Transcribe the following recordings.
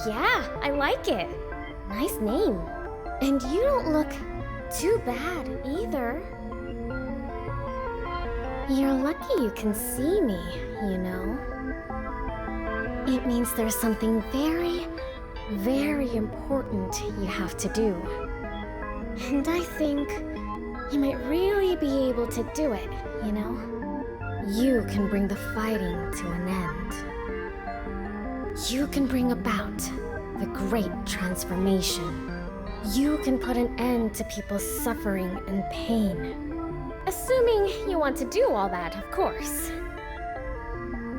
Yeah, I like it. Nice name. And you don't look too bad either. You're lucky you can see me, you know. It means there's something very, very important you have to do. And I think you might really be able to do it, you know? You can bring the fighting to an end. You can bring about the great transformation. You can put an end to people's suffering and pain. Assuming you want to do all that, of course.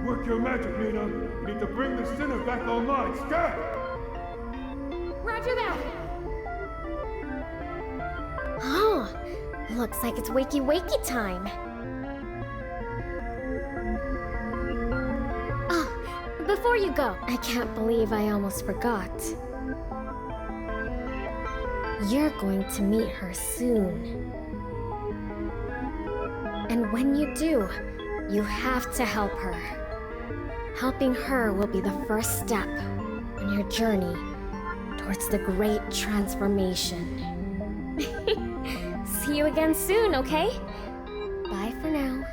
Work your magic, Nina. You need to bring the sinner back online. Scat! Roger that! Oh, looks like it's wakey-wakey time. Oh, before you go, I can't believe I almost forgot. You're going to meet her soon. And when you do, you have to help her. Helping her will be the first step on your journey towards the great transformation. See you again soon, okay? Bye for now.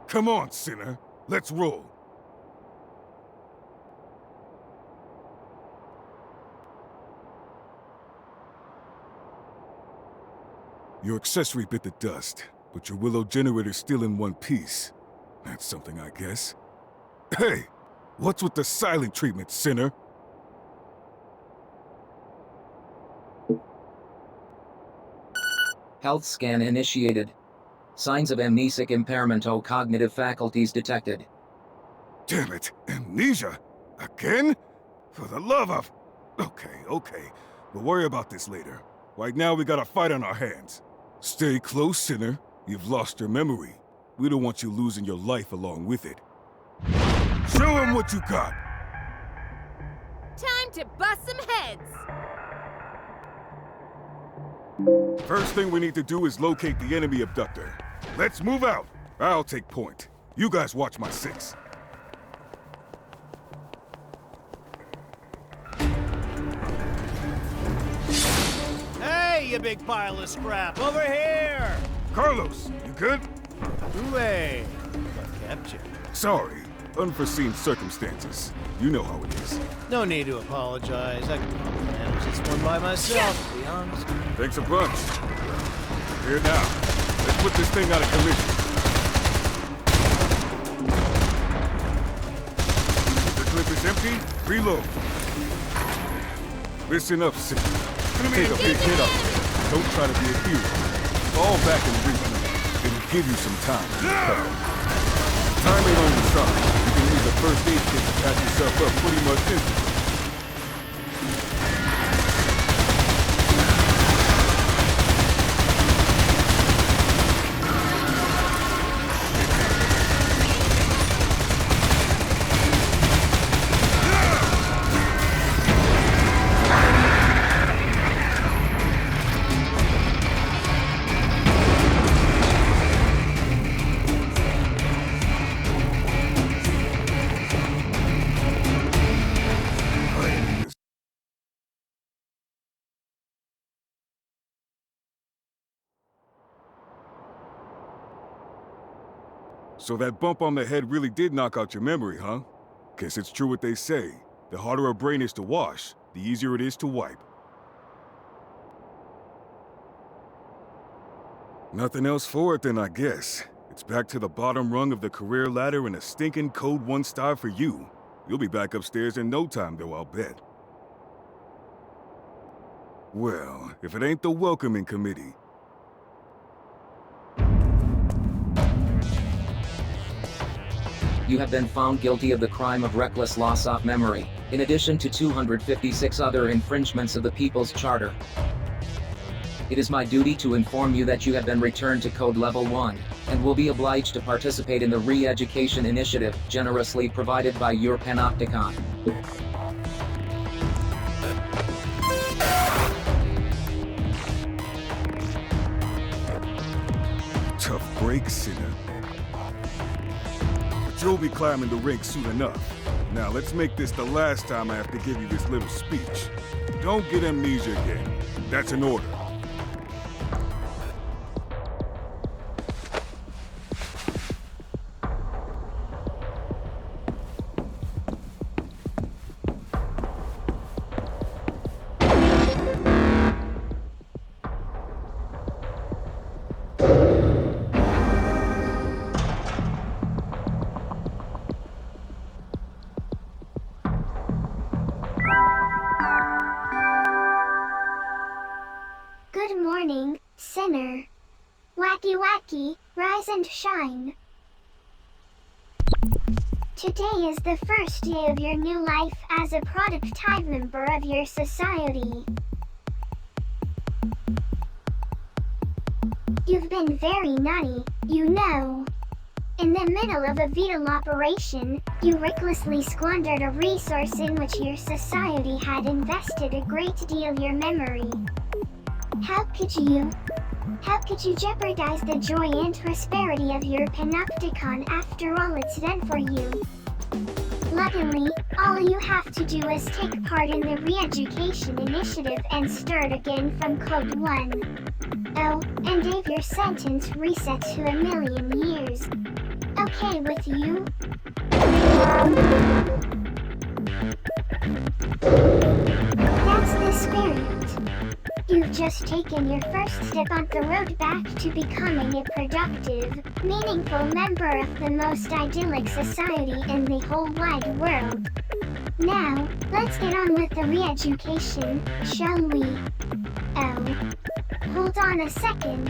Come on, sinner. Let's roll. Your accessory bit the dust, but your Willow generator's still in one piece. That's something, I guess. Hey! What's with the silent treatment, sinner? Health scan initiated. Signs of amnesic impairment or cognitive faculties detected. Damn it! Amnesia? Again? For the love of... Okay. We'll worry about this later. Right now, we got a fight on our hands. Stay close, Sinner. You've lost your memory. We don't want you losing your life along with it. Show him what you got! Time to bust some heads! First thing we need to do is locate the enemy abductor. Let's move out. I'll take point. You guys watch my 6. Hey, you big pile of scrap, over here! Carlos, you good? Hooray! What kept you? Sorry. Unforeseen circumstances. You know how it is. No need to apologize. I can probably manage this one by myself, to be honest. Thanks a bunch. Here now. Let's put this thing out of commission. If the clip is empty, reload. Listen up, Sid. Take a big hit up there. Don't try to be a hero. Fall back and regroup. It'll give you some time to recover. Time ain't on your side. You can use a first aid kit to patch yourself up pretty much instantly. So that bump on the head really did knock out your memory, huh? Guess it's true what they say. The harder a brain is to wash, the easier it is to wipe. Nothing else for it then, I guess. It's back to the bottom rung of the career ladder and a stinking code 1 star for you. You'll be back upstairs in no time, though, I'll bet. Well, if it ain't the welcoming committee. You have been found guilty of the crime of reckless loss of memory, in addition to 256 other infringements of the People's Charter. It is my duty to inform you that you have been returned to Code Level 1, and will be obliged to participate in the re-education initiative generously provided by your Panopticon. Tough break, Sinner. You'll be climbing the ranks soon enough. Now let's make this the last time I have to give you this little speech. Don't get amnesia again. That's an order. Good morning, Sinner. Wacky wacky, rise and shine. Today is the first day of your new life as a productive member of your society. You've been very naughty, you know. In the middle of a vital operation, you recklessly squandered a resource in which your society had invested a great deal of your memory. How could you jeopardize the joy and prosperity of your Panopticon after all it's done for you? Luckily, all you have to do is take part in the re-education initiative and start again from Code 1. Oh, and if your sentence resets to 1,000,000 years. Okay with you? That's the spirit. You've just taken your first step on the road back to becoming a productive, meaningful member of the most idyllic society in the whole wide world. Now, let's get on with the re-education, shall we? Oh. Hold on a second.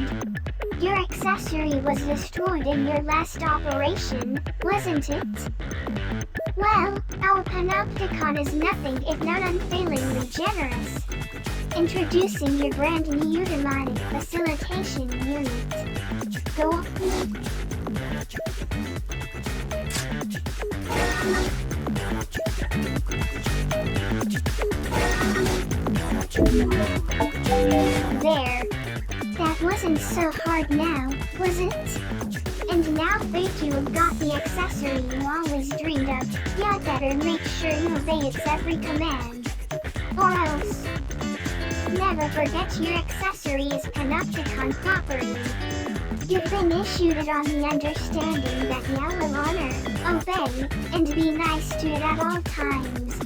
Your accessory was destroyed in your last operation, wasn't it? Well, our Panopticon is nothing if not unfailingly generous. Introducing your brand new demonic facilitation unit. Go on. There. That wasn't so hard now, was it? And now that you have got the accessory you always dreamed of, you'd better make sure you obey its every command. Or else. Never forget your accessory is Panopticon property. You've been issued it on the understanding that you will honor, obey, and be nice to it at all times.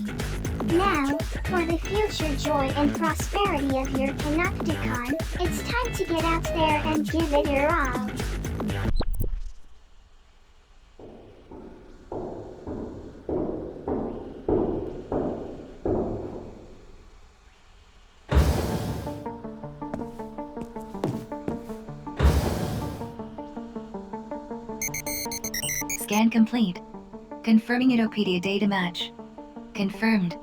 Now, for the future joy and prosperity of your Panopticon, it's time to get out there and give it your all. Scan complete. Confirming Utopedia data match. Confirmed.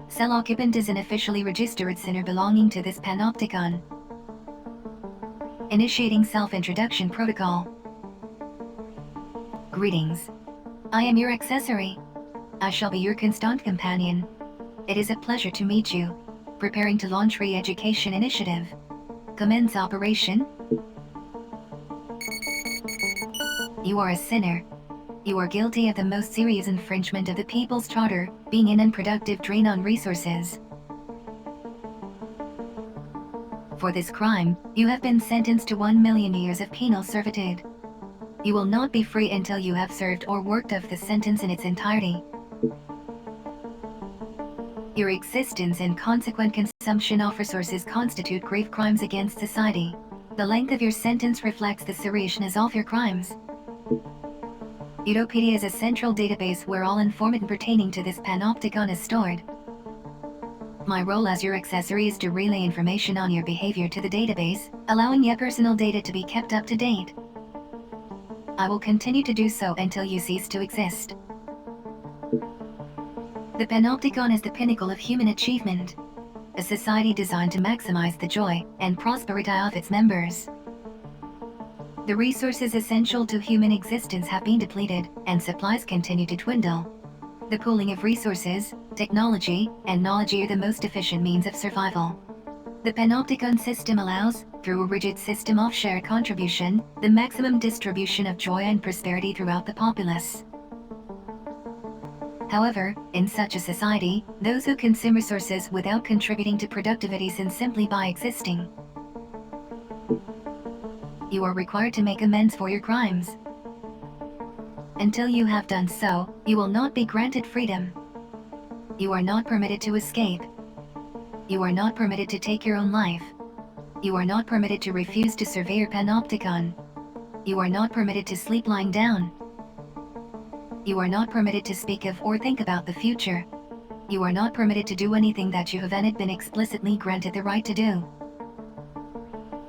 Cell occupant is an officially registered sinner belonging to this Panopticon. Initiating self-introduction protocol. Greetings. I am your accessory. I shall be your constant companion. It is a pleasure to meet you. Preparing to launch re-education initiative. Commence operation. You are a sinner. You are guilty of the most serious infringement of the People's Charter, being an unproductive drain on resources. For this crime, you have been sentenced to 1 million years of penal servitude. You will not be free until you have served or worked off the sentence in its entirety. Your existence and consequent consumption of resources constitute grave crimes against society. The length of your sentence reflects the seriousness of your crimes. Utopedia is a central database where all information pertaining to this Panopticon is stored. My role as your accessory is to relay information on your behavior to the database, allowing your personal data to be kept up to date. I will continue to do so until you cease to exist. The Panopticon is the pinnacle of human achievement, a society designed to maximize the joy and prosperity of its members. The resources essential to human existence have been depleted, and supplies continue to dwindle. The pooling of resources, technology, and knowledge are the most efficient means of survival. The Panopticon system allows, through a rigid system of shared contribution, the maximum distribution of joy and prosperity throughout the populace. However, in such a society, those who consume resources without contributing to productivity sin simply by existing. You are required to make amends for your crimes. Until you have done so, you will not be granted freedom. You are not permitted to escape. You are not permitted to take your own life. You are not permitted to refuse to survey your Panopticon. You are not permitted to sleep lying down. You are not permitted to speak of or think about the future. You are not permitted to do anything that you haven't been explicitly granted the right to do.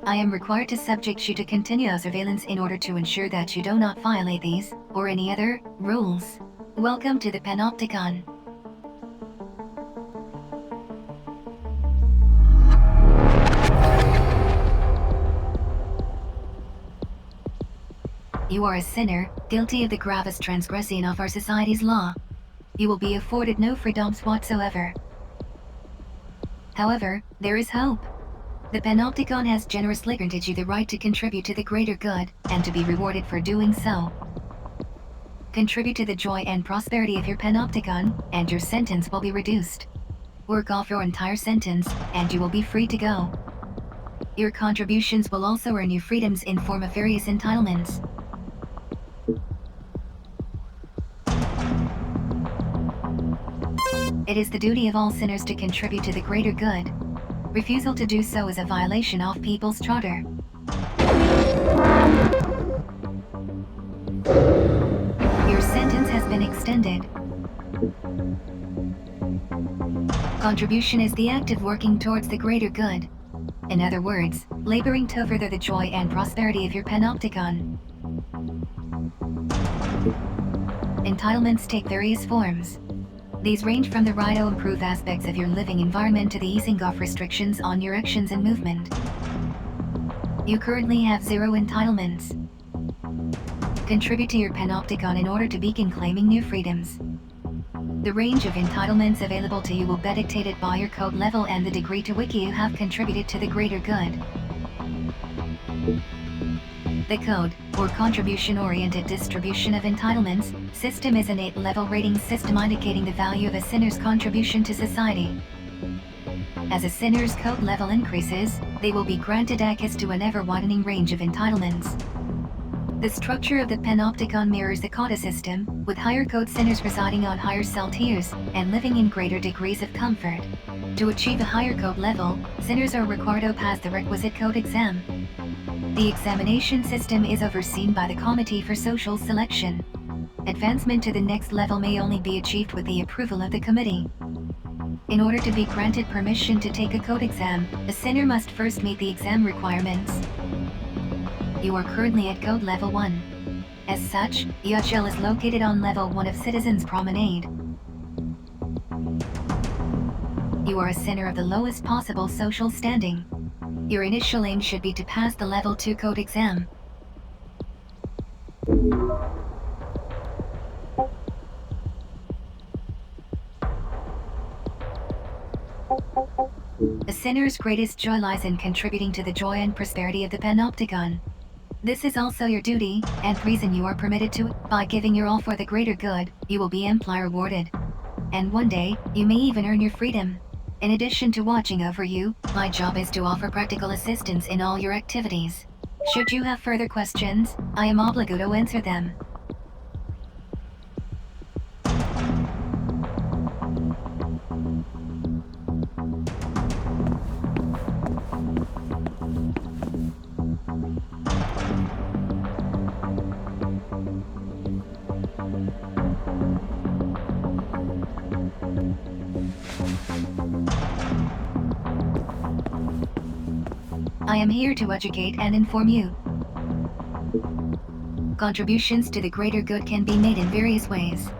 I am required to subject you to continuous surveillance in order to ensure that you do not violate these, or any other, rules. Welcome to the Panopticon. You are a sinner, guilty of the gravest transgression of our society's law. You will be afforded no freedoms whatsoever. However, there is hope. The Panopticon has generously granted you the right to contribute to the greater good, and to be rewarded for doing so. Contribute to the joy and prosperity of your Panopticon, and your sentence will be reduced. Work off your entire sentence, and you will be free to go. Your contributions will also earn you freedoms in form of various entitlements. It is the duty of all sinners to contribute to the greater good. Refusal to do so is a violation of People's Charter. Your sentence has been extended. Contribution is the act of working towards the greater good. In other words, laboring to further the joy and prosperity of your Panopticon. Entitlements take various forms. These range from the right to improve aspects of your living environment to the easing of restrictions on your actions and movement. You currently have 0 entitlements. Contribute to your panopticon in order to begin claiming new freedoms. The range of entitlements available to you will be dictated by your code level and the degree to which you have contributed to the greater good. The code, or contribution-oriented distribution of entitlements, system is an 8-level rating system indicating the value of a sinner's contribution to society. As a sinner's code level increases, they will be granted access to an ever-widening range of entitlements. The structure of the panopticon mirrors the quota system, with higher code sinners residing on higher cell tiers and living in greater degrees of comfort. To achieve a higher code level, sinners are required to pass the requisite code exam. The examination system is overseen by the Committee for Social Selection. Advancement to the next level may only be achieved with the approval of the committee. In order to be granted permission to take a code exam, a sinner must first meet the exam requirements. You are currently at code level 1. As such, UHL is located on level 1 of Citizens Promenade. You are a sinner of the lowest possible social standing. Your initial aim should be to pass the level 2 code exam. A sinner's greatest joy lies in contributing to the joy and prosperity of the panopticon. This is also your duty, and reason you are permitted to it. By giving your all for the greater good, you will be amply rewarded. And one day, you may even earn your freedom. In addition to watching over you, my job is to offer practical assistance in all your activities. Should you have further questions, I am obliged to answer them. I am here to educate and inform you. Contributions to the greater good can be made in various ways.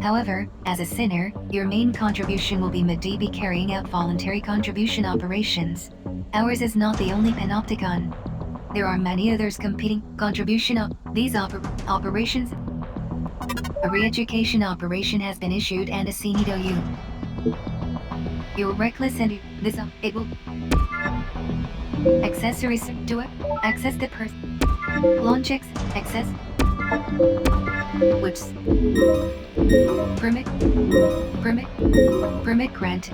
However, as a sinner, your main contribution will be MDB carrying out voluntary contribution operations. Ours is not the only panopticon. There are many others competing contribution of these operations. A re-education operation has been issued and assigned to you. You're reckless and it will accessories to access the person launch access which permit grant.